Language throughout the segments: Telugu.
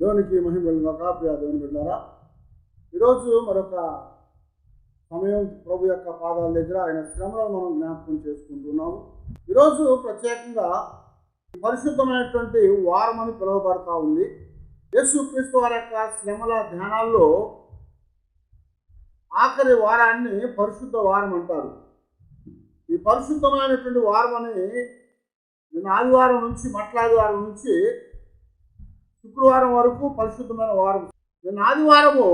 దేవునికి మహిమలుగా ప్రియ దేవుని బిడ్డారా, ఈరోజు మరొక సమయం ప్రభు యొక్క పాదాల దగ్గర ఆయన శ్రమలను మనం జ్ఞాపకం చేసుకుంటున్నాము. ఈరోజు ప్రత్యేకంగా పరిశుద్ధమైనటువంటి వారం అని పిలువబడతా ఉంది. యేసుక్రీస్తు వారి యొక్క శ్రమల ధ్యానాల్లో ఆఖరి వారాన్ని పరిశుద్ధ వారం అంటారు. ఈ పరిశుద్ధమైనటువంటి వారం అని నిన్న ఆదివారం నుంచి ఆదివారం నుంచి శుక్రవారం వరకు పరిశుద్ధమైన వారం. నిన్న ఆదివారము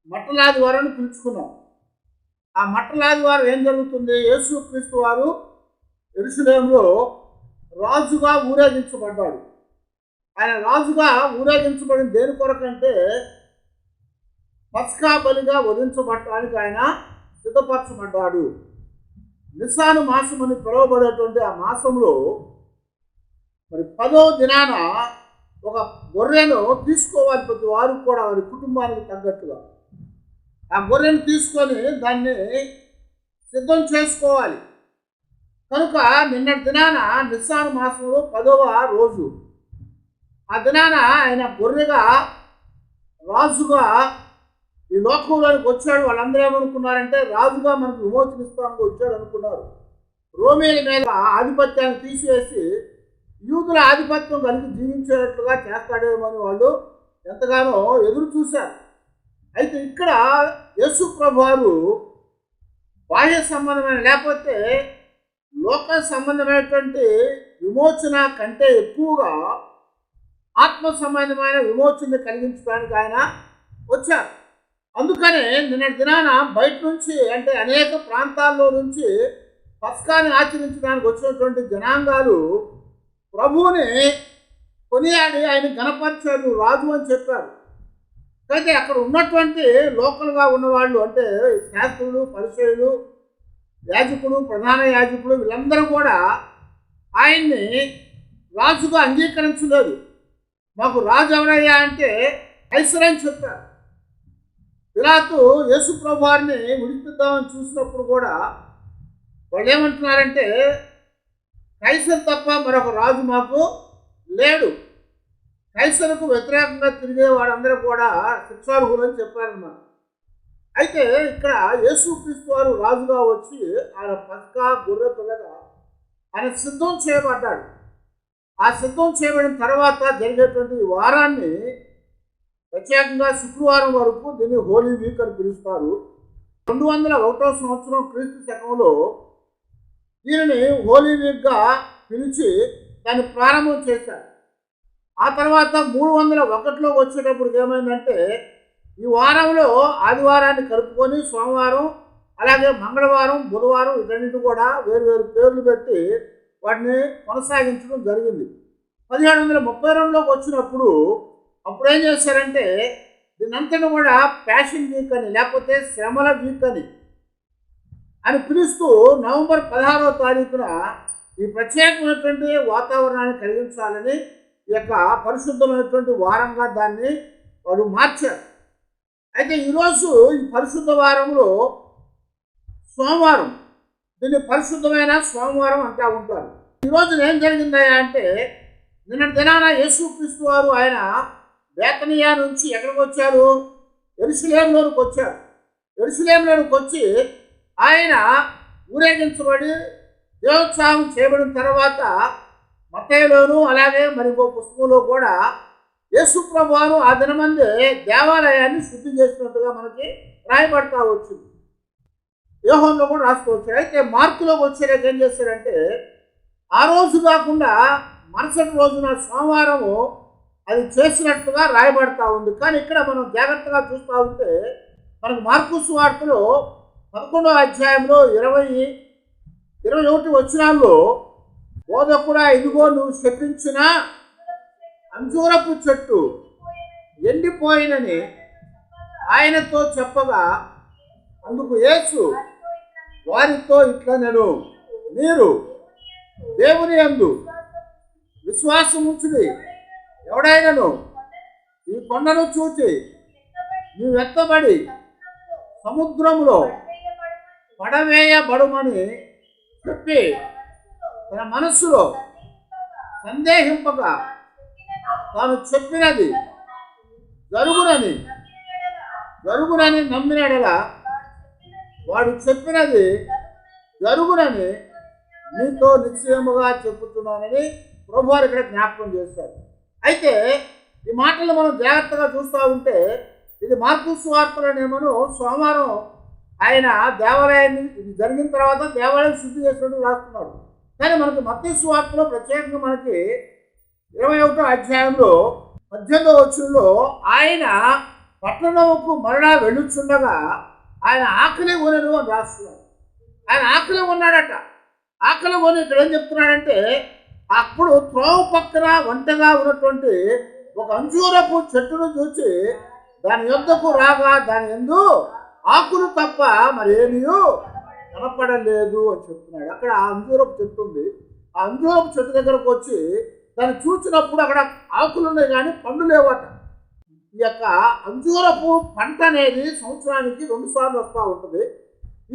మట్టలాదివారాన్ని పిలుచుకున్నాం. ఆ మట్టలాదివారం ఏం జరుగుతుంది? యేసుక్రీస్తు వారు యెరూషలేములో రాజుగా ఊరేగించబడ్డాడు. ఆయన రాజుగా ఊరేగించబడిన దేని కొరకంటే పస్కా బలిగా వధించబడటానికి ఆయన సిద్ధపరచబడ్డాడు. నిస్సాను మాసం అని పిలువబడేటువంటి ఆ మాసంలో మరి 10వ దినాన ఒక గొర్రెను తీసుకోవాలి. ప్రతి వారు కూడా వారి కుటుంబానికి తగ్గట్టుగా ఆ గొర్రెను తీసుకొని దాన్ని సిద్ధం చేసుకోవాలి. కనుక నిన్నటి దినాన నిస్సాను మాసంలో 10వ రోజు ఆ దినాన ఆయన గొర్రెగా రాజుగా ఈ లోకంలోనికి వచ్చాడు. వాళ్ళందరూ ఏమనుకున్నారంటే రాజుగా మనకు విమోచనిస్తానికి వచ్చాడు అనుకున్నారు. రోమేల మీద ఆధిపత్యాన్ని తీసివేసి యూదుల ఆధిపత్యం కలిగి జీవించేటట్లుగా చేస్తాడేమో అని వాళ్ళు ఎంతగానో ఎదురు చూశారు. అయితే ఇక్కడ యేసు ప్రభు వారు బాహ్య సంబంధమైన లేకపోతే లోక సంబంధమైనటువంటి విమోచన కంటే ఎక్కువగా ఆత్మ సంబంధమైన విమోచన కలిగించడానికి ఆయన వచ్చారు. అందుకనే నిన్నటి దినాన బయట నుంచి అంటే అనేక ప్రాంతాల్లో నుంచి పస్కాని ఆచరించడానికి వచ్చినటువంటి జనాంగాలు ప్రభువుని కొనియాడి ఆయన గణపరిచారు, రాజు అని చెప్పారు. అయితే అక్కడ ఉన్నటువంటి లోకల్గా ఉన్నవాళ్ళు అంటే శాస్త్రులు, పరిచయులు, యాజకులు, ప్రధాన యాజకులు వీళ్ళందరూ కూడా ఆయన్ని రాజుగా అంగీకరించలేదు. మాకు రాజు ఎవరయ్యా అంటే కైసర్ అని చెప్పారు. పిలాతు యేసు ప్రభు వారిని విడిపిద్దామని చూసినప్పుడు కూడా వాళ్ళు ఏమంటున్నారంటే కైసర్ తప్ప మరొక రాజు మాకు లేడు. కైసరుకు వ్యతిరేకంగా తిరిగే వాళ్ళందరూ కూడా శిక్షార్హులని చెప్పారన్నమాట. అయితే ఇక్కడ యేసుక్రీస్తు వారు రాజుగా వచ్చి ఆయన పస్కా గొర్రె పిల్లగా ఆయన సిద్ధం చేయబడ్డాడు. ఆ సిద్ధం చేయబడిన తర్వాత జరిగేటువంటి వారాన్ని ప్రత్యేకంగా శుక్రవారం వరకు దీన్ని హోలీ వీక్ అని పిలుస్తారు. 201వ సంవత్సరం క్రీస్తు శకంలో దీనిని హోలీ వీక్గా పిలిచి దాన్ని ప్రారంభం చేశారు. ఆ తర్వాత 301లో వచ్చేటప్పుడు ఏమైందంటే ఈ వారంలో ఆదివారాన్ని కలుపుకొని సోమవారం అలాగే మంగళవారం, బుధవారం వీటన్నిటి కూడా వేరు పేర్లు పెట్టి వాటిని కొనసాగించడం జరిగింది. 1732లోకి వచ్చినప్పుడు అప్పుడు ఏం చేశారంటే దీనంతటి కూడా ప్యాషన్ వీక్ అని లేకపోతే శ్రమల వీక్ అని పిలుస్తూ నవంబర్ 16వ తారీఖున ఈ ప్రత్యేకమైనటువంటి వాతావరణాన్ని కలిగించాలని ఈ యొక్క పరిశుద్ధమైనటువంటి వారంగా దాన్ని వారు మార్చారు. అయితే ఈరోజు ఈ పరిశుద్ధ వారంలో సోమవారం దీన్ని పరిశుద్ధమైన సోమవారం అంటూ ఉంటారు. ఈరోజు ఏం జరిగిందయ్యా అంటే నిన్నటి దినాన యేసుక్రీస్తు వారు ఆయన బేతనియా నుంచి ఎక్కడికి వచ్చారు? యెరూషలేములోనికి వచ్చారు. యెరూషలేములోనికి వచ్చి ఆయన ఊరేగించబడి దేవోత్సవం చేయబడిన తర్వాత మత్తయిలోను అలాగే మరి ఇంకో పుస్తకంలో కూడా యేసు ప్రభు వారు ఆ దినమందే దేవాలయాన్ని శుద్ధి చేసినట్టుగా మనకి రాయబడతా వచ్చింది. యోహానులో కూడా రాసుకోవచ్చు. అయితే మార్కులోకి వచ్చేలాగా ఏం చేశారంటే ఆ రోజు కాకుండా మరుసటి రోజున సోమవారము అది చేసినట్టుగా రాయబడతా ఉంది. కానీ ఇక్కడ మనం జాగ్రత్తగా చూస్తూ ఉంటే మనకు మార్కు సువార్తలో 11వ అధ్యాయంలో 20-21 వచనాల్లో బోధకుడా ఇదిగో నువ్వు శపించిన అంజూరపు చెట్టు ఎండిపోయినని ఆయనతో చెప్పగా అందుకు యేసు వారితో ఇట్లా నేను మీరు దేవుని యందు విశ్వాసం ఉంచుడి. ఎవడైనను ఈ కొండను చూచి నీవు ఎత్తబడి సముద్రంలో పడవేయబడుమని చెప్పి తన మనస్సులో సందేహింపగా తాను చెప్పినది జరుగునని నమ్మినడలా వాడు చెప్పినది జరుగునని నీతో నిశ్చయముగా చెప్పుతున్నానని ప్రభువారు ఇక్కడ జ్ఞాపకం చేశారు. అయితే ఈ మాటలు మనం జాగ్రత్తగా చూస్తూ ఉంటే ఇది మార్కు సువార్తలోనేమో సోమవారం ఆయన దేవాలయాన్ని ఇది జరిగిన తర్వాత దేవాలయం శుద్ధి చేసినట్టు రాస్తున్నాడు. కానీ మనకి మత్తయి సువార్తలో ప్రత్యేకంగా మనకి 21వ అధ్యాయంలో 18వ వచనంలో ఆయన పట్టణముకు మరలా వెళ్ళుచుండగా ఆయన ఆకలి కొనను అని రాస్తున్నాడు. ఆయన ఆకలి కొన్నాడట. ఆకలి కొని ఇక్కడ ఏం చెప్తున్నాడంటే అప్పుడు త్రోవ పక్కన వంటగా ఉన్నటువంటి ఒక అంజూరపు చెట్టును చూసి దాని యొద్దకు రాగా దాని యందు ఆకులు తప్ప మరేమీ కనపడలేదు అని చెప్తున్నాడు. అక్కడ ఆ అంజూరపు చెట్టు ఉంది. ఆ అంజూరపు చెట్టు దగ్గరకు వచ్చి దాన్ని చూసినప్పుడు అక్కడ ఆకులు ఉన్నాయి కానీ పండు లేవట. ఈ యొక్క అంజూరపు పంట అనేది సంవత్సరానికి 2 సార్లు వస్తూ ఉంటుంది.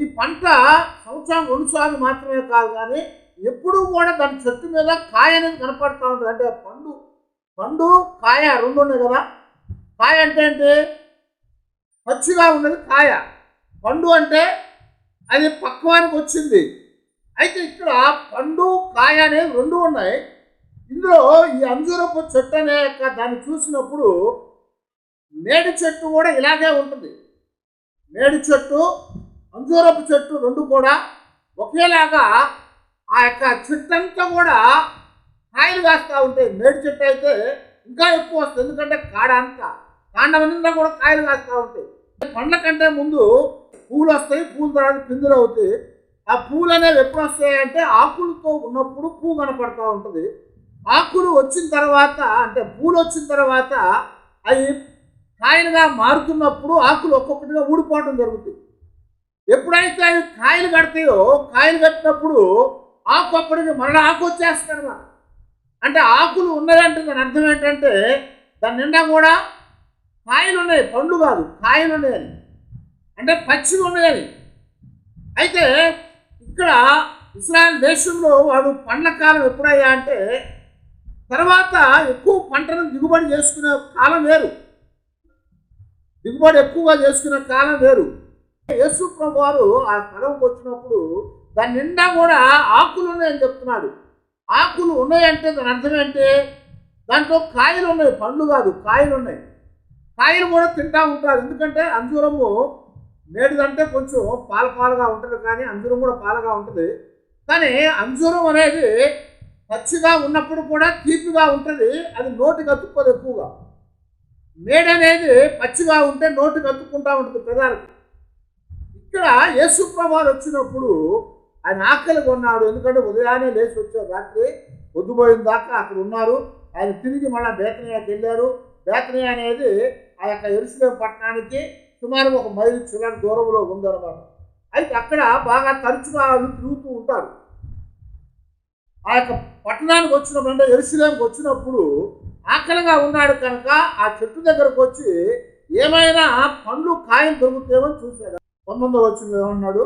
ఈ పంట సంవత్సరం 2 సార్లు మాత్రమే కాదు కానీ ఎప్పుడూ కూడా దాని చెట్టు మీద కాయ అనేది కనపడుతూ ఉంటుంది. అంటే పండు కాయ 2 ఉన్నాయి కదా. కాయ అంటే ఏంటి? పచ్చిగా ఉన్నది కాయ. పండు అంటే అది పక్వానికి వచ్చింది. అయితే ఇక్కడ పండు కాయ అనేవి 2 ఉన్నాయి. ఇందులో ఈ అంజూరపు చెట్టు అనే దాన్ని చూసినప్పుడు మేడి చెట్టు కూడా ఇలాగే ఉంటుంది. మేడి చెట్టు అంజూరపు చెట్టు 2 కూడా ఒకేలాగా ఆ యొక్క చెట్టు అంతా కూడా కాయలు కాస్తూ ఉంటాయి. మేడి చెట్టు అయితే ఇంకా ఎక్కువ వస్తుంది, ఎందుకంటే కాండం నిండా కూడా కాయలు కాస్తూ ఉంటాయి. పండ్ల కంటే ముందు పూలు వస్తాయి, పూల తర్వాత పిందులు అవుతాయి. ఆ పూలు అనేవి ఎప్పుడు వస్తాయి అంటే ఆకులతో ఉన్నప్పుడు పువ్వు కనపడుతూ ఉంటుంది. ఆకులు వచ్చిన తర్వాత అంటే పూలు వచ్చిన తర్వాత అవి కాయలుగా మారుతున్నప్పుడు ఆకులు ఒక్కొక్కటిగా ఊడిపోవడం జరుగుతుంది. ఎప్పుడైతే అవి కాయలు కడతాయో కాయలు కట్టినప్పుడు ఆకు అప్పటికి మరలా ఆకు వచ్చేస్తుంది అన్నమాట. అంటే ఆకులు ఉన్నాయంటే దాని అర్థం ఏంటంటే దాని నిండా కూడా కాయలు ఉన్నాయి, పండ్లు కాదు కాయలు ఉన్నాయని, అంటే పచ్చిగా ఉన్నాయని. అయితే ఇక్కడ ఇశ్రాయేల్ దేశంలో వాడు పండ్ల కాలం ఎప్పుడయ్యా అంటే తర్వాత ఎక్కువ పంటను దిగుబడి చేసుకునే కాలం వేరు, దిగుబడి ఎక్కువగా చేసుకునే కాలం వేరు. యేసు ప్రభు వారు ఆ స్థలంకి వచ్చినప్పుడు దాని నిండా కూడా ఆకులు ఉన్నాయని చెప్తున్నాడు. ఆకులు ఉన్నాయంటే దాని అర్థం ఏంటి? దాంట్లో కాయలు ఉన్నాయి, పండ్లు కాదు కాయలు ఉన్నాయి. కాయలు కూడా తింటూ ఉంటారు, ఎందుకంటే అంజూరము మేడిదంటే కొంచెం పాలుగా ఉంటుంది కానీ అంజూరం కూడా పాలుగా ఉంటుంది. కానీ అంజూరం అనేది పచ్చిగా ఉన్నప్పుడు కూడా తీపిగా ఉంటుంది, అది నోటికి అతుక్కోదు ఎక్కువగా. మేడ అనేది పచ్చిగా ఉంటే నోటికి అతుక్కుంటూ ఉంటుంది పెదాలకి. ఇక్కడ యేసు ప్రభువు వచ్చినప్పుడు ఆయన ఆకలి కొన్నాడు, ఎందుకంటే ఉదయాన్నే లేచి వచ్చారు, రాత్రి పొద్దుపోయిన దాకా అక్కడ ఉన్నారు. ఆయన తిరిగి మళ్ళీ బేతనియాకి వెళ్ళారు. బేతనియా అనేది ఆ యొక్క యెరూషలేము పట్టణానికి సుమారు 1 మైలు చిల్లర దూరంలో ఉందన్నమాట. అయితే అక్కడ బాగా తరచుగా తిరుగుతూ ఉంటారు. ఆ యొక్క పట్టణానికి వచ్చినప్పుడు అంటే యెరూషలేముకి వచ్చినప్పుడు ఆకలిగా ఉన్నాడు కనుక ఆ చెట్టు దగ్గరకు వచ్చి ఏమైనా పండ్లు కాయలు దొరుకుతాయేమని చూశాడు. 19వ వచనంలో ఏమన్నాడు?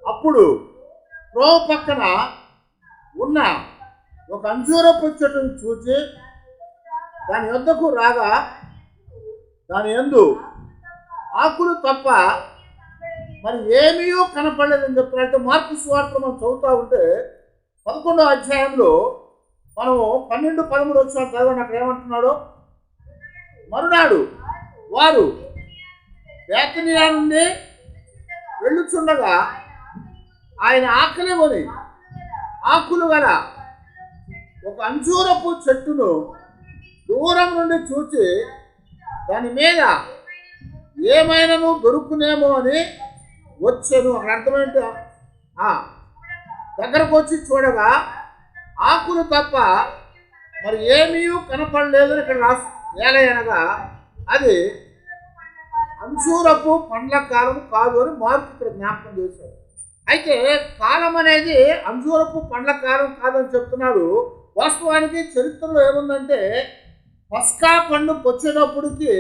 అప్పుడు త్రోవ పక్కన ఉన్న ఒక అంజూరపు చెట్టును చూచి దాని యొద్దకు రాగా దాని యందు ఆకులు తప్ప మరి ఏమీ కనపడలేదని చెప్తున్నాడు. అయితే మార్కు సువార్తలో మనం చదువుతూ ఉంటే 11వ అధ్యాయంలో మనము 12, 13 వచ్చిన చదవండి. అక్కడ ఏమంటున్నాడు? మరునాడు వారు బేతనియా నుండి వెళ్ళుచుండగా ఆయన ఆకలి కొని ఆకులు గల ఒక అంజూరపు చెట్టును దూరం నుండి చూచి దాని మీద ఏమైనాను దొరుకునేమో అని వచ్చాను. అక్కడ అర్థమేంటి? దగ్గరకు వచ్చి చూడగా ఆకులు తప్ప మరి ఏమీ కనపడలేదు ఇక్కడ రాసు. ఏలయనగా అది అంజూరపు పండ్ల కాలం కాదు అని మార్పు ఇక్కడ జ్ఞాపకం చేశారు. అయితే కాలం అనేది అంజూరపు పండ్ల కాలం కాదని చెప్తున్నాడు. వాస్తవానికి చరిత్రలో ఏముందంటే పస్కా పండు వచ్చేటప్పటికి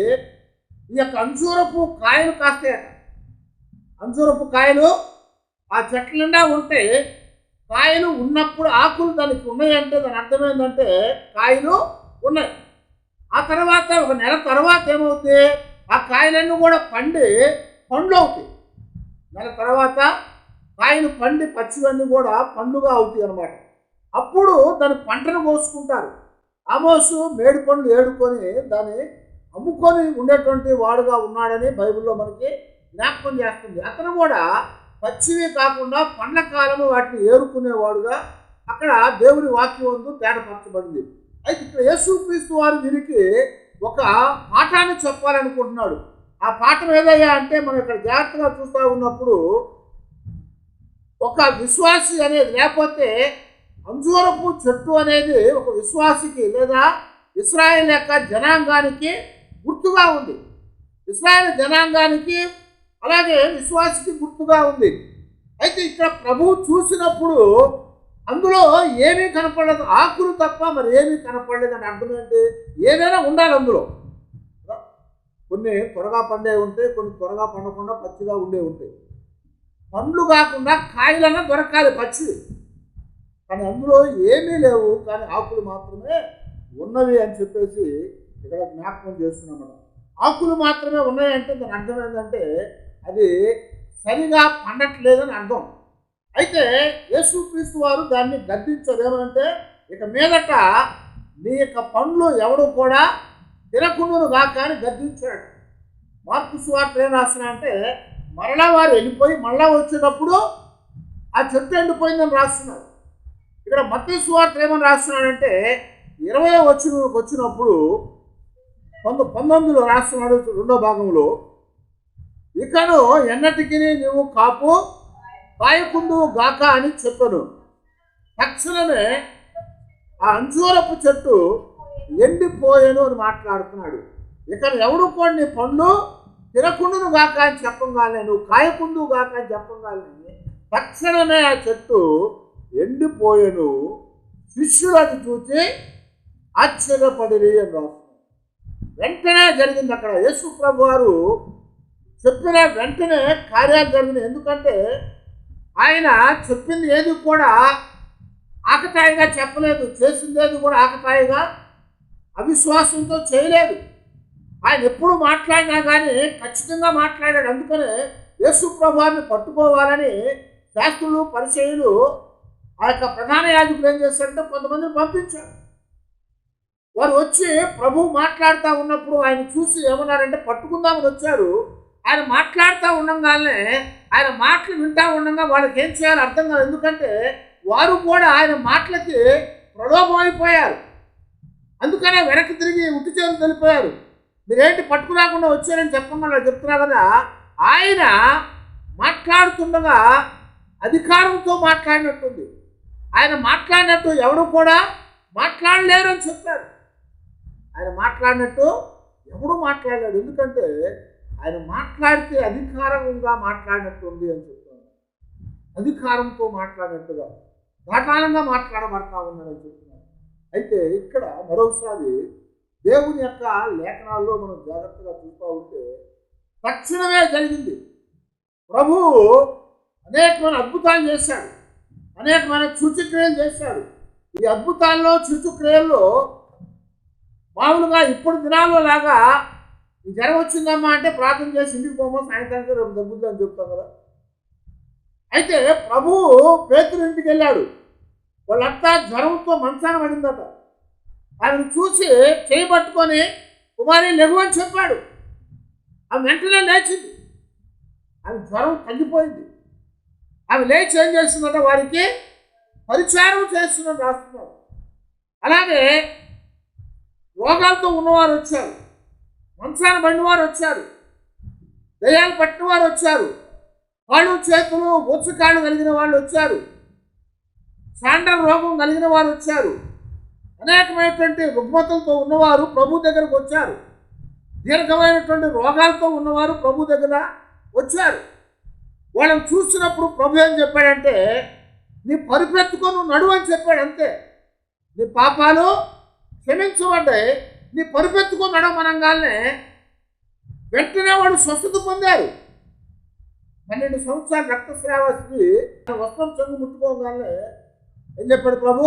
ఈ యొక్క అంజూరపు కాయలు కాస్తాయట. అంజూరపు కాయలు ఆ చెట్ల నిండా ఉంటే కాయలు ఉన్నప్పుడు ఆకులు దానికి ఉన్నాయంటే దాని అర్థమైందంటే కాయలు ఉన్నాయి. ఆ తర్వాత ఒక నెల తర్వాత ఏమవుతుంది, ఆ కాయలన్నీ కూడా పండి పండ్లు అవుతాయి. నెల తర్వాత కాయలు పండి పచ్చివన్నీ కూడా పండుగ అవుతాయి అన్నమాట. అప్పుడు దాని పంటను కోసుకుంటారు. ఆమోసు మేడి పండ్లు ఏడుకొని దాన్ని అమ్ముకొని ఉండేటువంటి వాడుగా ఉన్నాడని బైబిల్లో మనకి జ్ఞాపకం చేస్తుంది. అతను కూడా పచ్చివి కాకుండా పండ్ల కాలము వాటిని ఏరుకునేవాడుగా అక్కడ దేవుని వాక్యం వందు తేటపరచబడింది. అయితే ఇక్కడ యేసుక్రీస్తు వారు వీరికి ఒక పాఠాన్ని చెప్పాలనుకుంటున్నాడు. ఆ పాఠం ఏదయ్యా అంటే మనం ఇక్కడ జాగ్రత్తగా చూస్తూ ఉన్నప్పుడు ఒక విశ్వాసి అనేది, లేకపోతే అంజూరపు చెట్టు అనేది ఒక విశ్వాసికి లేదా ఇశ్రాయేల్ యొక్క జనాంగానికి గుర్తుగా ఉంది. ఇశ్రాయేల్ జనాంగానికి అలాగే విశ్వాసికి గుర్తుగా ఉంది. అయితే ఇక్కడ ప్రభువు చూసినప్పుడు అందులో ఏమీ కనపడలేదు, ఆకులు తప్ప మరి ఏమీ కనపడలేదు అని అర్థం ఏంటి? ఏదైనా ఉండాలి అందులో. కొన్ని త్వరగా పండే ఉంటాయి, కొన్ని త్వరగా పండకుండా పచ్చిగా ఉండే ఉంటాయి. పండ్లు కాకుండా కాయలన్నా దొరకాలి పచ్చివి, కానీ అందులో ఏమీ లేవు, కానీ ఆకులు మాత్రమే ఉన్నవి అని చెప్పేసి ఇక్కడ జ్ఞాపకం చేస్తున్నాం. ఆకులు మాత్రమే ఉన్నాయంటే దాని అర్థం ఏంటంటే అది సరిగా పండట్లేదని అర్థం. అయితే యేసుక్రీస్తు వారు దాన్ని గద్దించారు. ఏమనంటే ఇక మీదట నీ యొక్క పండ్లు ఎవడు కూడా తినకుండును గాక అని గద్దించాడు. మార్కు సువార్త ఏం రాస్తున్నా అంటే మరలా వారు వెళ్ళిపోయి మళ్ళా వచ్చేటప్పుడు ఆ చెట్టు ఎండిపోయిందని రాస్తున్నాడు. ఇక్కడ మత్తయి సువార్త ఏమని రాస్తున్నాడంటే 20వ వచ్చినప్పుడు 19లో రాస్తున్నాడు 2వ భాగంలో, ఇకను ఎన్నటికి నీవు కాపు కాయకుండు గాక అని చెప్పను. తక్షణమే ఆ అంజూరపు చెట్టు ఎండిపోయాను అని మాట్లాడుతున్నాడు. ఇక ఎవడు కూడా నీ పండ్లు తినకుండును గాక అని చెప్పగానే, నువ్వు కాయకుండు గాక అని చెప్పగానే తక్షణమే ఆ చెట్టు ఎండిపోయాను. శిష్యులు అది చూసి ఆశ్చర్యపడిరి అని రాస్తున్నాడు. వెంటనే జరిగింది అక్కడ. యేసు ప్రభు వారు చెప్పిన వెంటనే కార్యాలు జరిగినాయి. ఎందుకంటే ఆయన చెప్పింది ఏది కూడా ఆకతాయిగా చెప్పలేదు, చేసింది ఏది కూడా ఆకతాయిగా అవిశ్వాసంతో చేయలేదు. ఆయన ఎప్పుడు మాట్లాడినా కానీ ఖచ్చితంగా మాట్లాడాడు. అందుకనే యేసు ప్రభువాన్ని పట్టుకోవాలని శాస్త్రులు పరిచయులు ఆ యొక్క ప్రధాన యాజకులు ఏం చేశారంటే కొంతమందిని పంపించారు. వారు వచ్చి ప్రభు మాట్లాడుతూ ఉన్నప్పుడు ఆయన చూసి ఏమన్నారంటే పట్టుకుందామని వచ్చారు. ఆయన మాట్లాడుతూ ఉండగానే ఆయన మాటలు వింటూ ఉండగా వాళ్ళకి ఏం చేయాలో అర్థం కాదు. ఎందుకంటే వారు కూడా ఆయన మాటలకి ప్రలోభం అయిపోయారు. అందుకనే వెనక్కి తిరిగి ఉట్టి చేతులు తెలిపారు. మీరేంటి పట్టుకురాకుండా వచ్చారని చెప్పమని చెప్తున్నారు కదా. ఆయన మాట్లాడుతుండగా అధికారంతో మాట్లాడినట్టుంది. ఆయన మాట్లాడినట్టు ఎవడు కూడా మాట్లాడలేరు అని చెప్పారు. ఆయన మాట్లాడినట్టు ఎవడు మాట్లాడలేడు. ఎందుకంటే ఆయన మాట్లాడితే అధికారంగా మాట్లాడినట్టు ఉంది అని చెప్తున్నారు. అధికారంతో మాట్లాడినట్టుగా ఘాటాలంగా మాట్లాడబడతా ఉన్నాడని చెప్తున్నారు. అయితే ఇక్కడ మరోసారి దేవుని యొక్క లేఖనాల్లో మనం జాగ్రత్తగా చూస్తూ ఉంటే తక్షణమే జరిగింది. ప్రభువు అనేకమైన అద్భుతాలు చేశాడు, అనేకమైన సూచక్రియలు చేశాడు. ఈ అద్భుతాల్లో సూచక్రియల్లో మామూలుగా ఇప్పుడు దినాల్లో లాగా ఈ జ్వరం వచ్చిందమ్మా అంటే ప్రార్థన చేసి ఇంటికి పోమో సాయంత్రానికి రేపు తగ్గుద్ది అని చెప్తాం కదా. అయితే ప్రభువు పేతురు ఇంటికి వెళ్ళాడు. వాళ్ళంతా జ్వరంతో మంచాన పడిందట. ఆమెను చూసి చేయి పట్టుకొని కుమారి లెగు అని చెప్పాడు. ఆమె వెంటనే లేచింది. ఆమె జ్వరం తగ్గిపోయింది. ఆమె లేచి ఏం చేస్తుందట, వారికి పరిచారం చేస్తుందని రాస్తున్నారు. అలాగే రోగాలతో ఉన్నవారు వచ్చారు, మంచాన పడినవారు వచ్చారు, దయ్యాలు పట్టిన వారు వచ్చారు, కాళ్ళు చేతులు ఉచ్చకాళ్ళు కలిగిన వాళ్ళు వచ్చారు, శాండల్ రోగం కలిగిన వారు వచ్చారు, అనేకమైనటువంటి రుగ్మతలతో ఉన్నవారు ప్రభు దగ్గరకు వచ్చారు, దీర్ఘమైనటువంటి రోగాలతో ఉన్నవారు ప్రభు దగ్గర వచ్చారు. వాళ్ళని చూసినప్పుడు ప్రభు ఏం చెప్పాడంటే, నీ పరిపెత్తుకొని నడువు అని చెప్పాడు. అంతే, నీ పాపాలు క్షమించబడ్డాయి, నీ పరిపెత్తుకొని నడవమనగానే వెంటనే వాడు స్వస్థత పొందారు. 12 సంవత్సరాల రక్తస్రావ స్త్రీ వస్త్రం చెంగు ముట్టుకోగానే ఏం చెప్పాడు ప్రభు?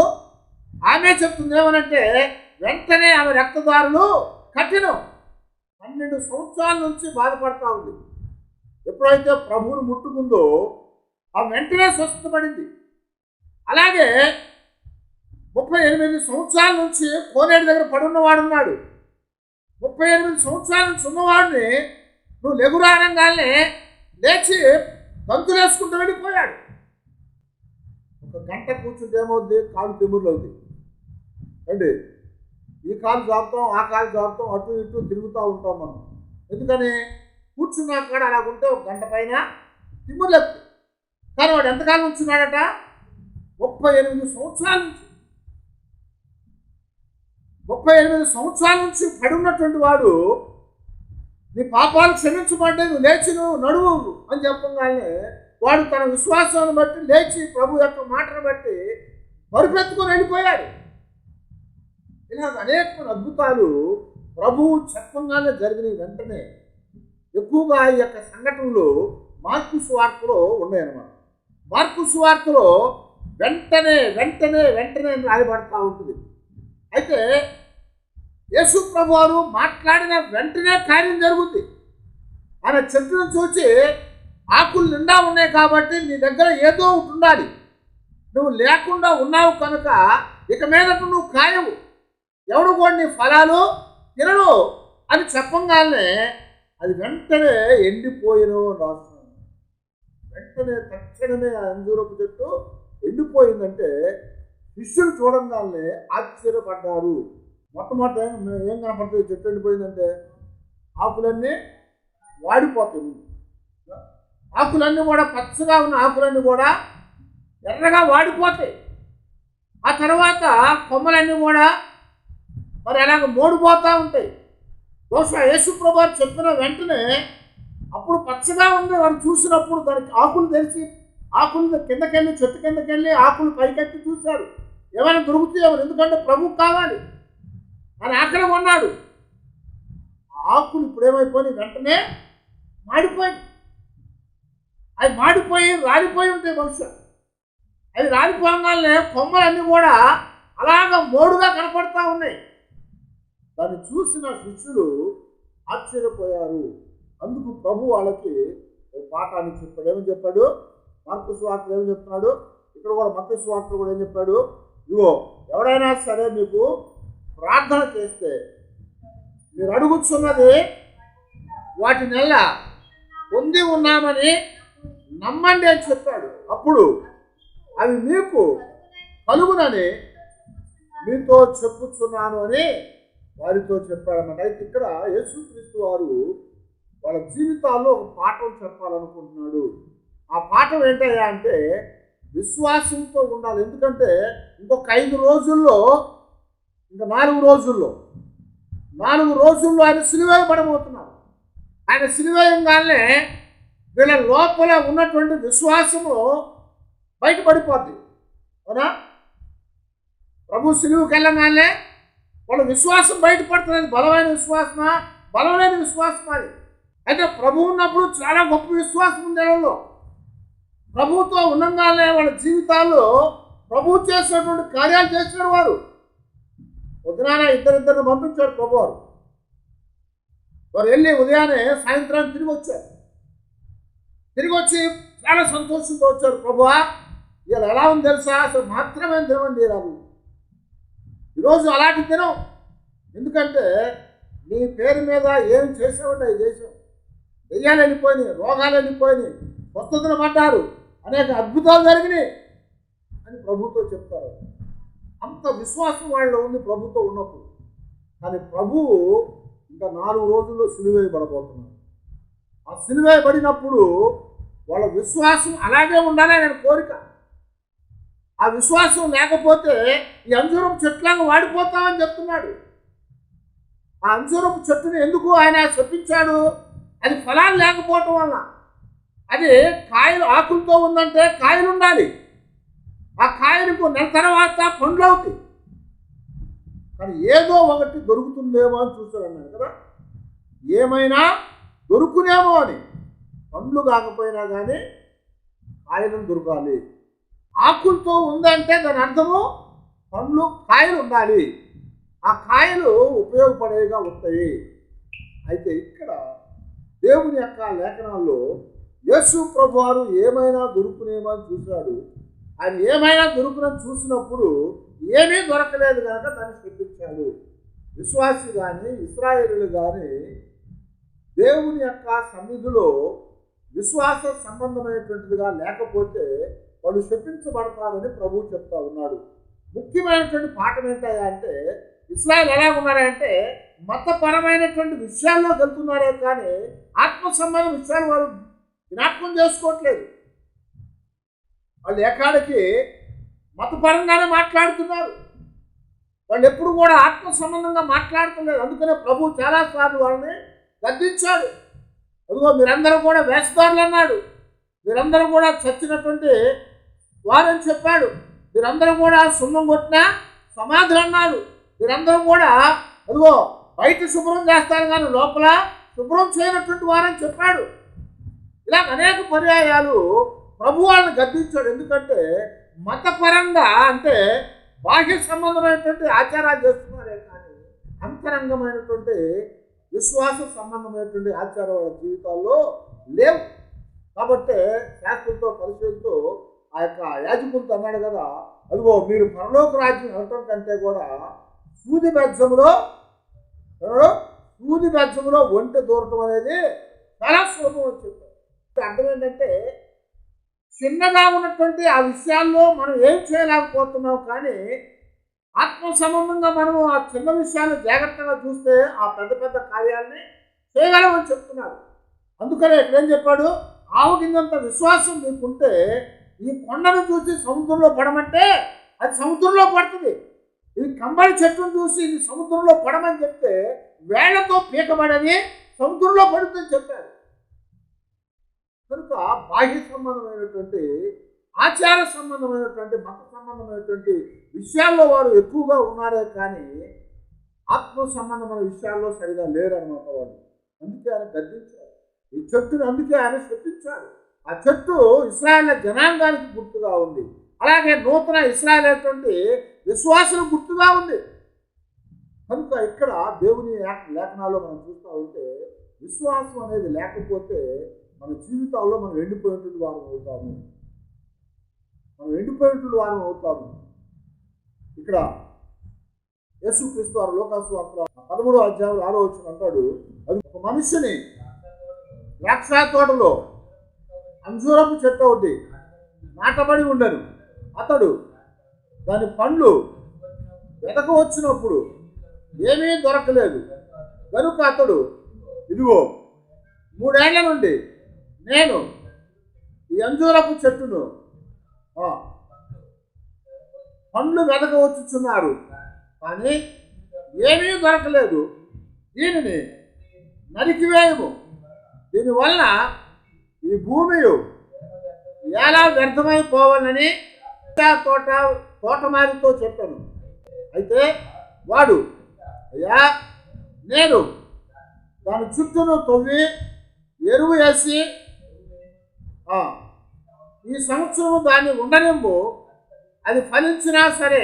ఆమె చెప్తుంది ఏమనంటే, వెంటనే ఆమె రక్తదారులు కఠినం. 12 సంవత్సరాల నుంచి బాధపడతా ఉంది. ఎప్పుడైతే ప్రభువును ముట్టుకుందో ఆ వెంటనే స్వస్థపడింది. అలాగే 38 సంవత్సరాల నుంచి కోనేటి దగ్గర పడున్నవాడు ఉన్నాడు. 38 సంవత్సరాల నుంచి ఉన్నవాడిని నువ్వు లెగురానంగానే లేచి గంతులు వేసుకుంటూ వెళ్ళిపోయాడు. ఒక గంట కూర్చుంటే ఏమవుద్ది? కాలు తిమ్ముర్లు అవుతాయి అండి. ఈ కాలు జాపుతాం, ఆ కాలు జాపుతాం, అటు ఇటు తిరుగుతూ ఉంటాం మనం. ఎందుకని? కూర్చున్నా కాడ అలాగుంటే ఒక గంట పైన తిమ్ముర్లు ఎక్కుతాయి. కానీ వాడు ఎంతకాలం ఉంచున్నాడట? 38 సంవత్సరాల నుంచి. 38 సంవత్సరాల నుంచి పడి ఉన్నటువంటి వాడు నీ పాపాలు క్షమించబడ్డే, నువ్వు లేచి నువ్వు నడువు అని చెప్పగానే వాడు తన విశ్వాసాన్ని బట్టి లేచి ప్రభు యొక్క మాటను బట్టి పరుపెత్తుకొని వెళ్ళిపోయాడు. ఇలా అనేక అద్భుతాలు ప్రభువు చెప్పంగానే జరిగిన వెంటనే ఎక్కువగా ఈ యొక్క సంఘటనలు మార్కు సువార్తలో ఉన్నాయన్నమాట. మార్కు సువార్తలో వెంటనే వెంటనే వెంటనే రాయబడతా ఉంటుంది. అయితే యేసు ప్రభువారు మాట్లాడిన వెంటనే కార్యం జరుగుద్ది. ఆయన చెట్టును చూసి ఆకులు నిండా ఉన్నాయి కాబట్టి నీ దగ్గర ఏదో ఒకటి ఉండాలి, నువ్వు లేకుండా ఉన్నావు కనుక ఇక మీదట నువ్వు కాయవు, ఎవడు కూడా నీ ఫలాలు తినడు అని చెప్పంగానే అది వెంటనే ఎండిపోయిను రాస్తున్నాను. వెంటనే తక్షణమే ఆ అంజూరపు చెట్టు ఎండిపోయిందంటే శిష్యులు చూడంగానే ఆశ్చర్యపడ్డారు. మొట్టమొదటి ఏం కనపడుతుంది? చెట్టు ఎండిపోయిందంటే ఆకులన్నీ వాడిపోతాయి. ఆకులన్నీ కూడా పచ్చగా ఉన్న ఆకులన్నీ కూడా ఎర్రగా వాడిపోతాయి. ఆ తర్వాత కొమ్మలన్నీ కూడా మరి అలాగ మోడిపోతూ ఉంటాయి. బహుశా యేసు ప్రభువు చెప్పిన వెంటనే అప్పుడు పచ్చగా ఉంది. వారు చూసినప్పుడు దానికి ఆకులు తెలిసి ఆకులు కిందకెళ్ళి, చెట్టు కిందకెళ్ళి ఆకులు పైకెత్తి చూశారు, ఏమైనా దొరుకుతాయేమో, ఎందుకంటే ప్రభువు కావాలి అని ఆకలి కొన్నాడు. ఆకులు ఇప్పుడేమైపోయి వెంటనే మాడిపోయింది. అవి మాడిపోయి రాలిపోయి ఉంటాయి. బహుశా అవి రాలిపోగానే కొమ్మలన్నీ కూడా అలాగ మోడుగా కనపడతా ఉన్నాయి. దాన్ని చూసిన శిష్యులు ఆశ్చర్యపోయారు. అందుకు ప్రభు వాళ్ళకి పాఠాన్ని చెప్పాడు. ఏమని చెప్పాడు? మార్కు సువార్తలో ఏమని చెప్తున్నాడు? ఇక్కడ కూడా మత్తయి సువార్తలో కూడా ఏం చెప్పాడు? ఇగో, ఎవడైనా సరే మీకు ప్రార్థన చేస్తే మీరు అడుగుతున్నది వాటి నెల పొంది ఉన్నామని నమ్మండి అని చెప్పాడు. అప్పుడు అవి మీకు కలుగునని మీతో చెప్పుచున్నాను అని వారితో చెప్పాడన్నమాట. అయితే ఇక్కడ యేసుక్రీస్తు వారు వాళ్ళ జీవితాల్లో ఒక పాఠం చెప్పాలనుకుంటున్నాడు. ఆ పాఠం ఏంటయ్యా అంటే విశ్వాసంతో ఉండాలి. ఎందుకంటే ఇంకొక 5 రోజుల్లో, ఇంకా 4 రోజుల్లో ఆయన సిలువేయబడబోతున్నారు. ఆయన సిలువేయంగానే వీళ్ళ లోపల ఉన్నటువంటి విశ్వాసము బయటపడిపోద్ది. అవునా? ప్రభు సిలువుకి వెళ్ళగానే వాళ్ళ విశ్వాసం బయటపడుతున్నది. బలమైన విశ్వాసమా, బలమైన విశ్వాసం అది. అయితే ప్రభు ఉన్నప్పుడు చాలా గొప్ప విశ్వాసం ఉంది వాళ్ళలో. ప్రభువుతో ఉండగానే వాళ్ళ జీవితాల్లో ప్రభు చేసినటువంటి కార్యాలు చేసిన వారు. పొద్దున ఇద్దరిని పంపించారు ప్రభు వారు. వారు వెళ్ళి ఉదయాన్నే సాయంత్రానికి తిరిగి వచ్చారు. తిరిగి వచ్చి చాలా సంతోషంతో వచ్చారు. ప్రభువా, ఇలా ఎలా ఉంది తెలుసా? అసలు మాత్రమే తినవండి రాదు. ఈరోజు అలాంటి తినం. ఎందుకంటే నీ పేరు మీద ఏం చేసామండి అవి చేసాం. దెయ్యాలు వెళ్ళిపోయినాయి, రోగాలు వెళ్ళిపోయినాయి, స్వస్థతలు పడ్డారు, అనేక అద్భుతాలు జరిగినాయి అని ప్రభుతో చెప్తారు. అంత విశ్వాసం వాళ్ళలో ఉంది ప్రభుతో ఉన్నప్పుడు. కానీ ప్రభువు ఇంకా 4 రోజుల్లో సిలువేయబడబోతున్నారు. ఆ సిలువేయబడినప్పుడు వాళ్ళ విశ్వాసం అలాగే ఉండాలని ఆయన కోరిక. ఆ విశ్వాసం లేకపోతే ఈ అంజూరపు చెట్లాగా వాడిపోతామని చెప్తున్నాడు. ఆ అంజూరపు చెట్టుని ఎందుకు ఆయన చెప్పించాడు? అది ఫలాలు లేకపోవటం వల్ల. అది కాయలు ఆకులతో ఉందంటే కాయలు ఉండాలి. ఆ కాయలకు నెల తర్వాత పండ్లు అవుతాయి. కానీ ఏదో ఒకటి దొరుకుతుందేమో అని చూస్తారన్నాడు కదా. ఏమైనా దొరుకునేమో అని. పండ్లు కాకపోయినా కానీ కాయలు దొరకాలి. ఆకులతో ఉందంటే దాని అర్థము పండ్లు కాయలు ఉండాలి. ఆ కాయలు ఉపయోగపడేవిగా ఉంటాయి. అయితే ఇక్కడ దేవుని యొక్క లేఖనాల్లో యేసు ప్రభువారు ఏమైనా దొరుకునేమో అని చూశాడు. ఆయన ఏమైనా దొరుకునని చూసినప్పుడు ఏమీ దొరకలేదు కనుక దాన్ని శపించాడు. విశ్వాసి కానీ ఇశ్రాయేలీయులు కానీ దేవుని యొక్క సన్నిధిలో విశ్వాస సంబంధమైనటువంటిదిగా లేకపోతే వాళ్ళు శపించబడతారని ప్రభువు చెప్తా ఉన్నాడు. ముఖ్యమైనటువంటి పాఠం ఏంటయ్యా అంటే, ఇశ్రాయేలు ఎలా ఉన్నారంటే మతపరమైనటువంటి విషయాల్లో వెళ్తున్నారే కానీ ఆత్మ సంబంధం విషయాలు వారు జ్ఞాపకం చేసుకోవట్లేదు. వాళ్ళు ఎక్కడికి మతపరంగానే మాట్లాడుతున్నారు. వాళ్ళు ఎప్పుడు కూడా ఆత్మ సంబంధంగా మాట్లాడతలేదు. అందుకనే ప్రభు చాలాసార్లు వాళ్ళని గద్దించాడు. అదిగో మీరందరూ కూడా వేషధారులు అన్నాడు. మీరందరూ కూడా చచ్చినటువంటి వారని చెప్పాడు. మీరందరూ కూడా సున్నం కొట్టిన సమాధులు అన్నాడు. మీరందరూ కూడా అదిగో బయట శుభ్రం చేస్తారు కానీ లోపల శుభ్రం చేయనటువంటి వారని చెప్పాడు. ఇలా అనేక పర్యాయాలు ప్రభు వాళ్ళని గద్దించాడు. ఎందుకంటే మతపరంగా అంటే బాహ్య సంబంధమైనటువంటి ఆచారాలు చేస్తున్నారే కానీ అంతరంగమైనటువంటి విశ్వాస సంబంధమైనటువంటి ఆచారాల జీవితాల్లో లేవు. కాబట్టి శాస్త్రంతో పరిశీలితో ఆ యొక్క యాజకులతో అన్నాడు కదా, అదిగో మీరు పరలోక రాజ్యం వెళ్ళటం కంటే కూడా సూది బెజ్జంలో ఒంటె దూరటం అనేది చాలా సులభం అని చెప్పారు. అర్థం ఏంటంటే చిన్నగా ఉన్నటువంటి ఆ విషయాల్లో మనం ఏం చేయలేకపోతున్నాం, కానీ ఆత్మ సంబంధంగా మనము ఆ చిన్న విషయాలు జాగ్రత్తగా చూస్తే ఆ పెద్ద పెద్ద కార్యాలని చేయగలమని చెప్తున్నారు. అందుకనే ఎక్కడేం చెప్పాడు, ఆవుకిందంత విశ్వాసం మీకుంటే ఈ కొండను చూసి సముద్రంలో పడమంటే అది సముద్రంలో పడుతుంది. ఇది కంబళి చెట్టును చూసి ఇది సముద్రంలో పడమని చెప్తే వేళ్లతో పీకబడని సముద్రంలో పడుతుందని చెప్పారు. కనుక బాహ్య సంబంధమైనటువంటి ఆచార సంబంధమైనటువంటి మత సంబంధమైనటువంటి విషయాల్లో వారు ఎక్కువగా ఉన్నారే కానీ ఆత్మ సంబంధమైన విషయాల్లో సరిగా లేరనమాట వాళ్ళు. అందుకే ఆయన గద్దించారు ఈ చెట్టును. అందుకే ఆయన శపించాడు. ఆ చెట్టు ఇశ్రాయేలు జనాంగానికి గుర్తుగా ఉంది. అలాగే నూతన ఇశ్రాయేలు అనేటువంటి విశ్వాసం గుర్తుగా ఉంది. కనుక ఇక్కడ దేవుని లేఖనాల్లో మనం చూస్తూ ఉంటే విశ్వాసం అనేది లేకపోతే మన జీవితాల్లో మనం ఎండిపోయినటువంటి వారం అవుతాము. ఇక్కడ యేసుక్రీస్తు వారు లోకాసు వార్త 13వ అధ్యాయం 6వ వచనం అంటాడు, అది ఒక మనిషిని ద్రాక్ష తోటలో అంజూరపు చెట్టు ఒకటి నాటబడి ఉండను. అతడు దాని పండ్లు వెతక వచ్చినప్పుడు ఏమీ దొరకలేదు కనుక అతడు ఇదిగో 3 ఏళ్ల నుండి నేను ఈ అంజూరపు చెట్టును పండ్లు వెతక వచ్చుచున్నారు కానీ ఏమీ దొరకలేదు, దీనిని నరికివేయము, దీనివల్ల ఈ భూమి ఎలా వ్యర్థమైపోవాలని తోటమాలితో చెప్పాను. అయితే వాడు, అయ్యా నేను దాని చుట్టూను తవ్వి ఎరువు వేసి ఈ సంవత్సరం దాన్ని ఉండనిమ్ము, అది ఫలించినా సరే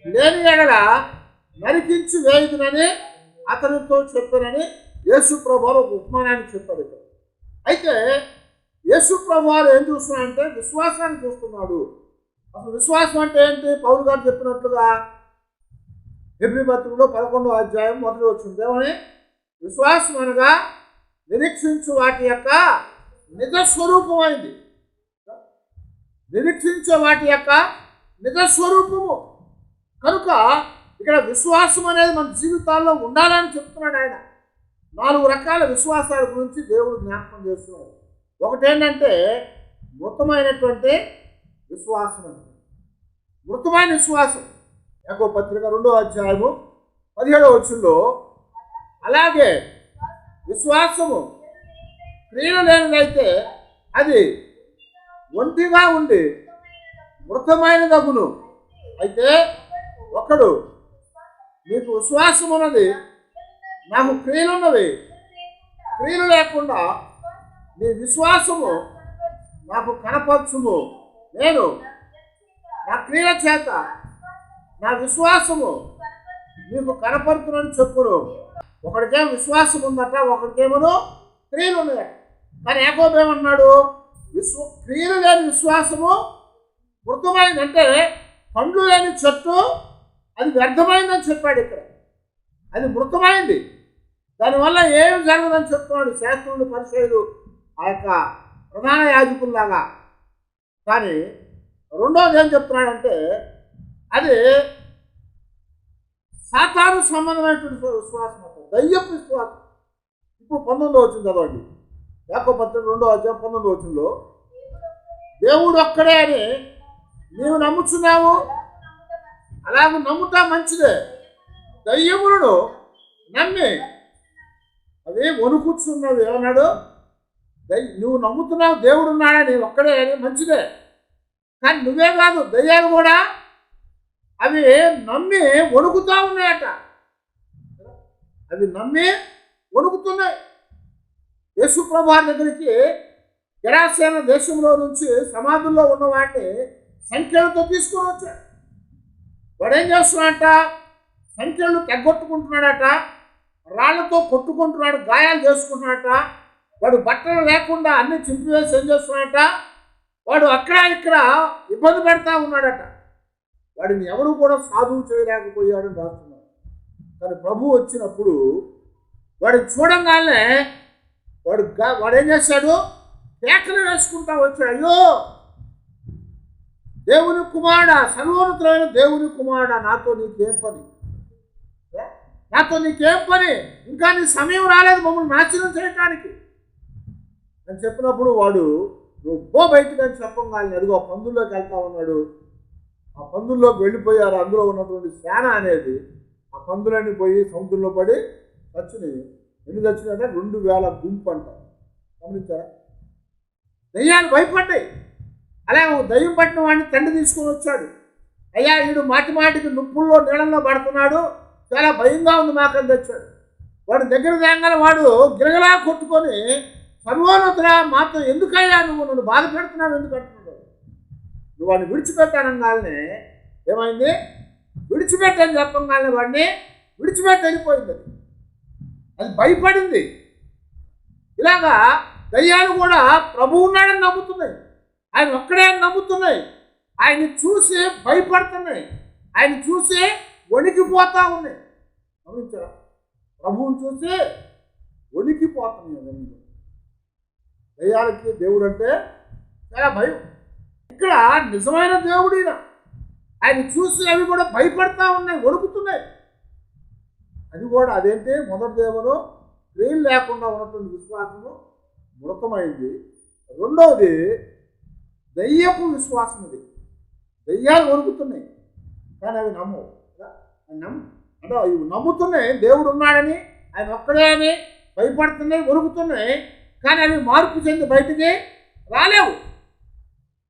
లేని ఎడల నరికించి వేయుదునని అతనితో చెప్పానని యేసు ప్రభువారు ఒక ఉపమానాన్ని చెప్పాడు. అయితే యేసు ప్రభువారు ఏం చూస్తున్నాడంటే విశ్వాసాన్ని చూస్తున్నాడు. అసలు విశ్వాసం అంటే ఏంటి? పౌలు గారు చెప్పినట్లుగా హెబ్రీ పత్రికలో 11వ అధ్యాయం 1వ వచనం ఏమని, విశ్వాసం అనగా నిరీక్షించు వాటి యొక్క నిజస్వరూపమైంది. నిరీక్షించే వాటి యొక్క నిజస్వరూపము. కనుక ఇక్కడ విశ్వాసం అనేది మన జీవితాల్లో ఉండాలని చెప్తున్నాడు ఆయన. 4 రకాల విశ్వాసాల గురించి దేవుడు జ్ఞాపకం చేస్తున్నాడు. ఒకటేంటంటే మృతమైనటువంటి విశ్వాసం. మృతమైన విశ్వాసం యాకోబు పత్రిక 2వ అధ్యాయము 17వ వచనంలో, అలాగే విశ్వాసము క్రియలు లేనిదైతే అది ఒంటిగా ఉండి మృతమైనదగును. అయితే ఒకడు నీకు విశ్వాసం ఉన్నది, నాకు క్రియలున్నవి, క్రియలు లేకుండా నీ విశ్వాసము నాకు కనపరచుము, నేను నా క్రియల చేత నా విశ్వాసము నీకు కనపడుతున్నాను చెప్పును. ఒకడికేమో విశ్వాసం ఉందట, ఒకడికేమో క్రియలు ఉన్నాయట. కానీ యాకోబు ఏమన్నాడు? క్రియలు లేని విశ్వాసము మృతమైంది, అంటే పండ్లు లేని చెట్టు అది వ్యర్థమైందని చెప్పాడు. ఇక్కడ అది మృతమైంది, దానివల్ల ఏం జరగదని చెప్తున్నాడు శాస్త్రులు, పరిచయులు, ఆ యొక్క ప్రధాన యాజకుల్లాగా. కానీ రెండోది ఏం చెప్తున్నాడంటే అది సాతాను సంబంధమైనటువంటి విశ్వాసం, దయ్యపు విశ్వాసం. ఇప్పుడు 19వ వచనం చదవండి. యాకోబు పత్రిక 2వ అధ్యాయం 19వ వచనంలో, దేవుడు ఒక్కడే అని నీవు నమ్ముచున్నావు, అలాగే నమ్ముట మంచిదే. దయ్యములను నమ్మి అవి వణుకుచున్నవి. ఏమన్నాడు? నువ్వు నమ్ముతున్నావు దేవుడు ఉన్నాడని, ఒక్కడే అని, మంచిదే. కానీ నువ్వే కాదు, దయ్యాలు కూడా అవి నమ్మి వణుకుతూ ఉన్నాయట. అవి నమ్మి వణుకుతున్నాయి. యేసు ప్రభువు దగ్గరికి గెరాసేన దేశంలో నుంచి సమాధుల్లో ఉన్న వాటిని సంఖ్యలతో తీసుకొని వచ్చాడు. వాడు ఏం చేస్తున్నాడట? సంఖ్యలను తెగొట్టుకుంటున్నాడట, రాళ్లతో కొట్టుకుంటున్నాడు, గాయాలు చేసుకుంటున్నాడట. వాడు బట్టలు లేకుండా అన్ని చింపివేసి ఏం చేస్తున్నాడట? వాడు అక్కడ ఇక్కడ ఇబ్బంది పెడతా ఉన్నాడట. వాడిని ఎవరు కూడా సాధువు చేయలేకపోయాడని రాస్తున్నారు. కానీ ప్రభు వచ్చినప్పుడు వాడిని చూడంగానే వాడు ఏం చేశాడు? కేకలు వేసుకుంటా వచ్చాడు. అయ్యో దేవుని కుమారుడా, సర్వోన్నతుడైన దేవుని కుమారుడా, నాతో నీకేం పని, నాతో నీకేం పని, ఇంకా నీ సమయం రాలేదు మమ్మల్ని నాశనం చేయటానికి అని చెప్పినప్పుడు వాడు నువ్వు పో బయటకు అని చెప్పగానే అదిగో పందుల్లోకి వెళ్తా ఉన్నాడు. ఆ పందుల్లోకి వెళ్ళిపోయారు. అందులో ఉన్నటువంటి సేన అనేది ఆ పందులన్నీ పోయి సముద్రంలో పడి చచ్చినాయి. ఎన్ని చచ్చినాయంటే 2000 గుంపు అంట. గమనించారా? దయ్యాలు భయపడ్డాయి. అలాగే దయ్యం పట్టిన వాడిని తండ్రి తీసుకొని వచ్చాడు. అయ్యా వీడు మాటి మాటికి నుప్పుల్లో నీళ్ళల్లో పడుతున్నాడు, చాలా భయంగా ఉంది మాకని తెచ్చాడు. వాడి దగ్గర తేగానే వాడు గిరగలా కొట్టుకొని, సర్వోన్నతుడా మాతో ఎందుకయ్యా నువ్వు నన్ను బాధ పెడుతున్నావు ఎందుకు అంటున్నాడు. నువ్వు వాడిని విడిచిపెట్టానంగానే ఏమైంది? విడిచిపెట్టని చెప్పగానే వాడిని విడిచిపెట్టి వెళ్ళిపోయింది. అది భయపడింది. ఇలాగా దయ్యాలు కూడా ప్రభువు ఉన్నాడని నమ్ముతున్నాయి, ఆయన ఒక్కడే అని నమ్ముతున్నాయి, ఆయన్ని చూసి భయపడుతున్నాయి, ఆయన చూసి వణికిపోతా ఉన్నాయి. గమనించారా? ప్రభువుని చూసి వణికిపోతున్నాయి అవన్నీ. దయ్యాలకి దేవుడు అంటే చాలా భయం. ఇక్కడ నిజమైన దేవుడిన ఆయన చూసి అవి కూడా భయపడతా ఉన్నాయి, వణుకుతున్నాయి. అది కూడా అదేంటి? మొదటి దేవుడు క్రియలు లేకుండా ఉన్నటువంటి విశ్వాసము మృతమైంది. రెండవది దయ్యపు విశ్వాసం. ఇది దయ్యాలు వణుకుతున్నాయి కానీ అవి నమ్మవు. అంటే అవి నమ్ముతున్నాయి దేవుడు ఉన్నాడని, ఆయన ఒక్కడే అని భయపడుతున్నాయి, వణుకుతున్నాయి, కానీ అవి మార్పు చెంది బయటికి రాలేవు.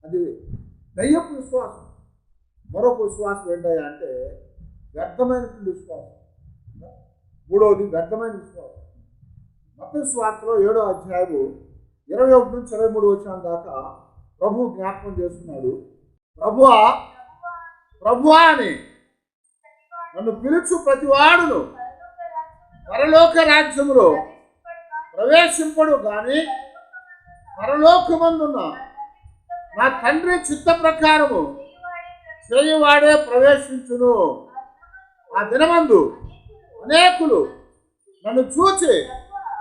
అది దయ్యపు విశ్వాసం. మరొక విశ్వాసం ఏంటయ్యా అంటే వ్యర్థమైనటువంటి విశ్వాసం. మూడవది వ్యర్థమైన విశ్వాసం. మత్తయి సువార్తలో 7వ అధ్యాయము 21 నుంచి 23 వచనం దాకా ప్రభు జ్ఞాపకం చేస్తున్నాడు. ప్రభువా అని నన్ను పిలుచు ప్రతివాడును పరలోక రాజ్యములో ప్రవేశింపడు కానీ పరలోకమందున్న నా తండ్రి చిత్త ప్రకారము చేయవాడే ప్రవేశించును. ఆ దినమందు అనేకులు నన్ను చూచి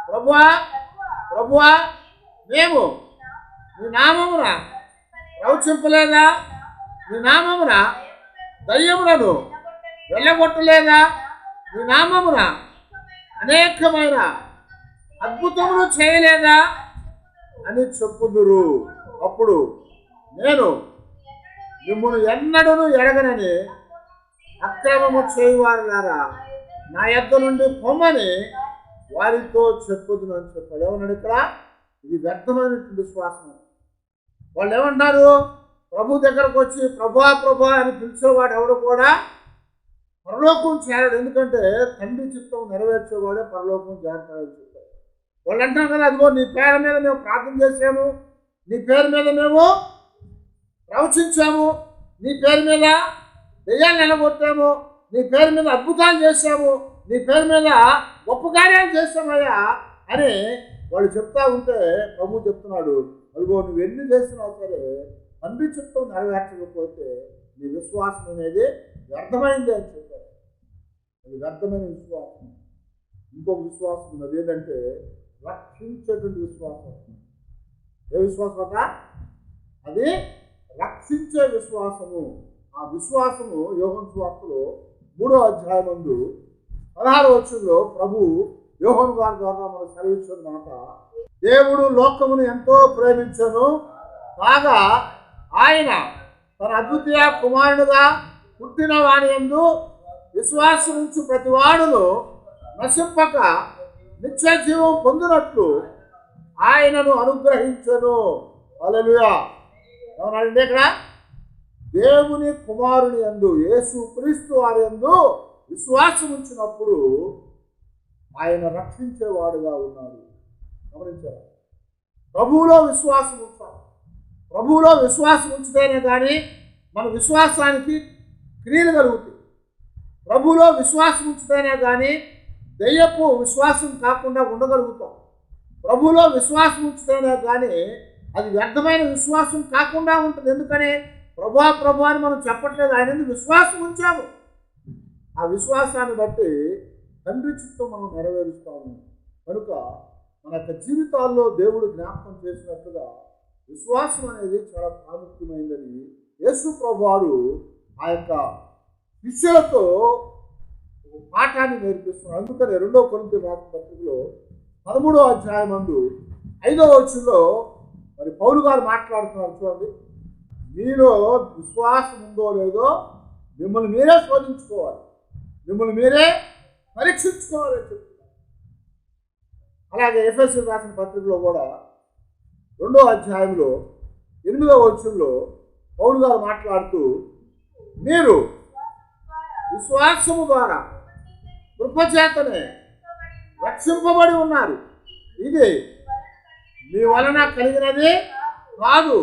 ప్రభువా మేము నీ నామమున ప్రవచింపలేదా, నీ నామమున దయ్యములను వెళ్ళగొట్టలేదా, నీ నామమున అనేకమైన అద్భుతములు చేయలేదా అని చెప్పుదురు. అప్పుడు నేను మిమ్మల్ని ఎన్నడూ ఎరగనని అక్రమము చేయువారులారా నా యొద్ద నుండి పొమ్మని వారితో చెప్పుదును అని చెప్పాడు. ఏమన్నాడు ఇక్కడ? ఇది వ్యర్థమైనటువంటి విశ్వాసం. వాళ్ళు ఏమంటారు? ప్రభు దగ్గరకు వచ్చి ప్రభా అని పిలిచేవాడు ఎవడు కూడా పరలోకం చేరాడు. ఎందుకంటే తండ్రి చిత్తం నెరవేర్చేవాడే పరలోకం చేరతాడని చెప్పారు. వాళ్ళు అంటారు కదా, అదిగో నీ పేరు మీద మేము ప్రార్థన చేసాము, నీ పేరు మీద మేము ప్రవచించాము, నీ పేరు మీద దెయ్యాన్ని నిలగొట్టాము, నీ పేరు మీద అద్భుతాలు చేశాము, నీ పేరు మీద గొప్ప కార్యాలు చేస్తామయ్యా అని వాళ్ళు చెప్తా ఉంటే ప్రభు చెప్తున్నాడు, అదిగో నువ్వు ఎన్ని చేస్తున్నావు సరే తండ్రి చిత్తం నెరవేర్చకపోతే నీ విశ్వాసం అనేది వ్యర్థమైంది అని చెప్పారు. అది వ్యర్థమైన విశ్వాసం. ఇంకొక విశ్వాసం ఉన్నది, ఏంటంటే రక్షించేటువంటి విశ్వాసం. ఏ విశ్వాసం అట? అది రక్షించే విశ్వాసము. ఆ విశ్వాసము యోహాను సువార్తలో 3వ అధ్యాయమందు 16వ వచనంలో ప్రభు యోహాను గారి ద్వారా మనకు సెలవిచ్చిన మాట, దేవుడు లోకమును ఎంతో ప్రేమించెను కాగా ఆయన తన అద్వితీయ కుమారుడుగా పుట్టిన వాని యందు విశ్వాసం నుంచి ప్రతి వాడును నశింపక నిత్య జీవం పొందినట్లు ఆయనను అనుగ్రహించెను. హల్లెలూయా. ఏమన్నాడండి ఇక్కడ? దేవుని కుమారుని యందు, యేసు క్రీస్తు వారి యందు విశ్వాసం ఉంచినప్పుడు ఆయన రక్షించేవాడుగా ఉన్నాడు. గమనించారా? ప్రభువులో విశ్వాసం ఉంచాలి. ప్రభువులో విశ్వాసం ఉంచితేనే కానీ మన విశ్వాసానికి క్రియలు కలుగుతాయి. ప్రభువులో విశ్వాసం ఉంచితేనే కానీ దయ్యపు విశ్వాసం కాకుండా ఉండగలుగుతాం. ప్రభువులో విశ్వాసం ఉంచితేనే కానీ అది వ్యర్థమైన విశ్వాసం కాకుండా ఉంటుంది. ఎందుకని? ప్రభు అని మనం చెప్పట్లేదు, ఆయన విశ్వాసం ఉంచాము. ఆ విశ్వాసాన్ని బట్టి తండ్రి చిత్తం మనం నెరవేరుస్తాము. కనుక మన యొక్క జీవితాల్లో దేవుడు జ్ఞాపకం చేసినట్లుగా విశ్వాసం అనేది చాలా ప్రాముఖ్యమైనదని యేసు ప్రభువారు ఆ యొక్క శిష్యులతో పాఠాన్ని నేర్పిస్తున్నారు. అందుకని 2వ కొరింథీ రాసిన పత్రికలో 13వ అధ్యాయమందు 5వ వచనంలో మరి పౌలు గారు మాట్లాడుతున్నారు. చూడండి, మీలో విశ్వాసం ఉందో లేదో మిమ్మల్ని మీరే శోధించుకోవాలి, మిమ్మల్ని మీరే పరీక్షించుకోవాలని చెప్తున్నారు. అలాగే ఎఫెసీయులకు రాసిన పత్రికలో కూడా 2వ అధ్యాయంలో 8వ వచనంలో పౌలు గారు మాట్లాడుతూ, మీరు విశ్వాసము ద్వారా కృపచేతనే రక్షింపబడి ఉన్నారు, ఇది మీ వలన కలిగినది కాదు,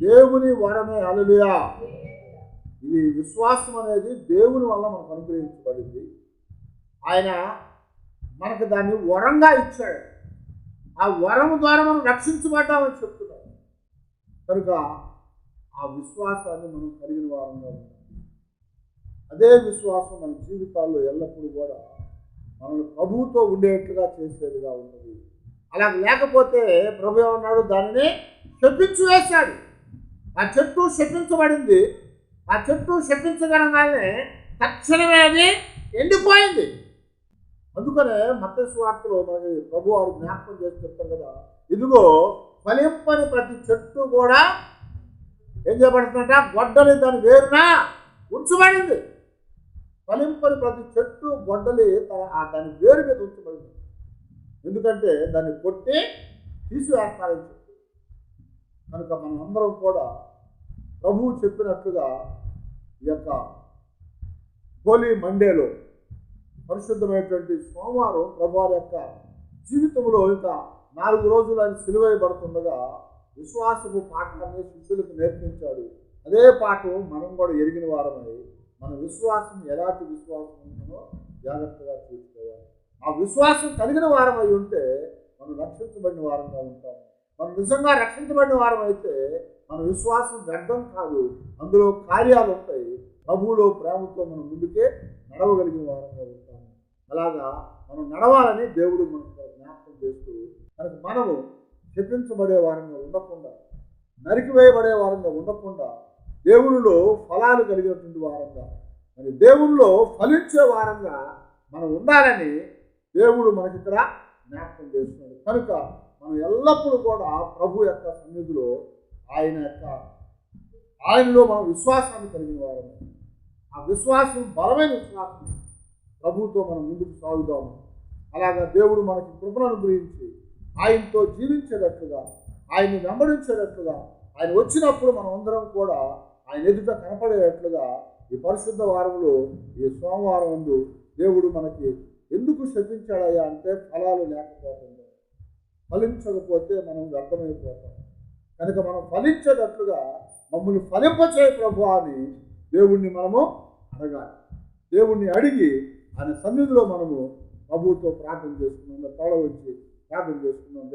దేవుని వరమే. హల్లెలూయా. ఇది విశ్వాసం అనేది దేవుని వల్ల మనకు అనుగ్రహించబడింది. ఆయన మనకు దాన్ని వరంగా ఇచ్చాడు. ఆ వరం ద్వారా మనం రక్షించబడ్డామని చెప్తున్నాడు. కనుక ఆ విశ్వాసాన్ని మనం కలిగిన వారంగా ఉంటాం. అదే విశ్వాసం మన జీవితాల్లో ఎల్లప్పుడూ కూడా మనల్ని ప్రభువుతో ఉండేట్లుగా చేసేదిగా ఉంటుంది. అలా లేకపోతే ప్రభు ఏమన్నాడు? దానిని శపించి వేశాడు. ఆ చెట్టు శపించబడింది. ఆ చెట్టు శపించగలగానే తక్షణమే అది ఎండిపోయింది. అందుకనే మత్తయి సువార్తలో మనకి ప్రభు వారు జ్ఞాపకం చేసి చెప్తారు కదా, ఇదిగో ఫలింపని ప్రతి చెట్టు కూడా ఏం చేయబడుతుందంట? గొడ్డలి దాని వేరున ఉంచబడింది. ఫలింపని ప్రతి చెట్టు గొడ్డలి దాని వేరు మీద ఉంచబడింది. ఎందుకంటే దాన్ని కొట్టి తీసివేస్తారని చెప్పి. కనుక మనం అందరం కూడా ప్రభువు చెప్పినట్లుగా ఈ యొక్క హోలీ మండేలో పరిశుద్ధమైనటువంటి సోమవారం ప్రభువారి యొక్క జీవితంలో ఇంకా 4 రోజులు ఆయన సిలువేయబడుతుండగా విశ్వాసపు పాఠాన్ని శిష్యులకు నేర్పించాడు. అదే పాఠం మనం కూడా ఎరిగిన వారమై మన విశ్వాసం ఎలాంటి విశ్వాసం ఉంటుందో జాగ్రత్తగా చూసుకోవాలి. ఆ విశ్వాసం కలిగిన వారమై ఉంటే మనం రక్షించబడిన వారంగా ఉంటాము. మనం నిజంగా రక్షించబడిన వారం అయితే మన విశ్వాసం వ్యర్థం కాదు, అందులో కార్యాలు ఉంటాయి. ప్రభువులో ప్రేమతో మనం ముందుకే నడవగలిగిన వారంగా ఉంటాము. అలాగా మనం నడవాలని దేవుడు మనకు జ్ఞాపకం చేస్తూ, కనుక మనము శపించబడే వారంగా ఉండకుండా, నరికివేయబడే వారంగా ఉండకుండా, దేవునిలో ఫలాలు కలిగినటువంటి వారంగా, మరి దేవునిలో ఫలించే వారంగా మనం ఉండాలని దేవుడు మనకి ఇక్కడ జ్ఞాపకం చేస్తున్నాడు. కనుక మనం ఎల్లప్పుడూ కూడా ప్రభు యొక్క సన్నిధిలో ఆయనలో మనం విశ్వాసాన్ని కలిగిన వారము. ఆ విశ్వాసం బలమైన విశ్వాసం. ప్రభుతో మనం ముందుకు సాగుదాము. అలాగా దేవుడు మనకి కృపను అనుగ్రహించి ఆయనతో జీవించేటట్లుగా, ఆయన్ని వెంబడించేటట్లుగా, ఆయన వచ్చినప్పుడు మనం అందరం కూడా ఆయన ఎదుట కనపడేటట్లుగా ఈ పరిశుద్ధ వారంలో ఈ సోమవారం ముందు దేవుడు మనకి ఎందుకు శపించాడయ్యా అంటే ఫలాలు లేకపోవడం, ఫలించకపోతే మనం వ్యర్థమైపోతాం. కనుక మనం ఫలించేటట్లుగా మమ్మల్ని ఫలింపచేయ ప్రభు అని దేవుణ్ణి మనము అడగాలి. దేవుణ్ణి అడిగి ఆయన సన్నిధిలో మనము ప్రభువుతో ప్రార్థన చేసుకున్నాం, తల వచ్చి ప్రార్థన చేసుకున్నాం.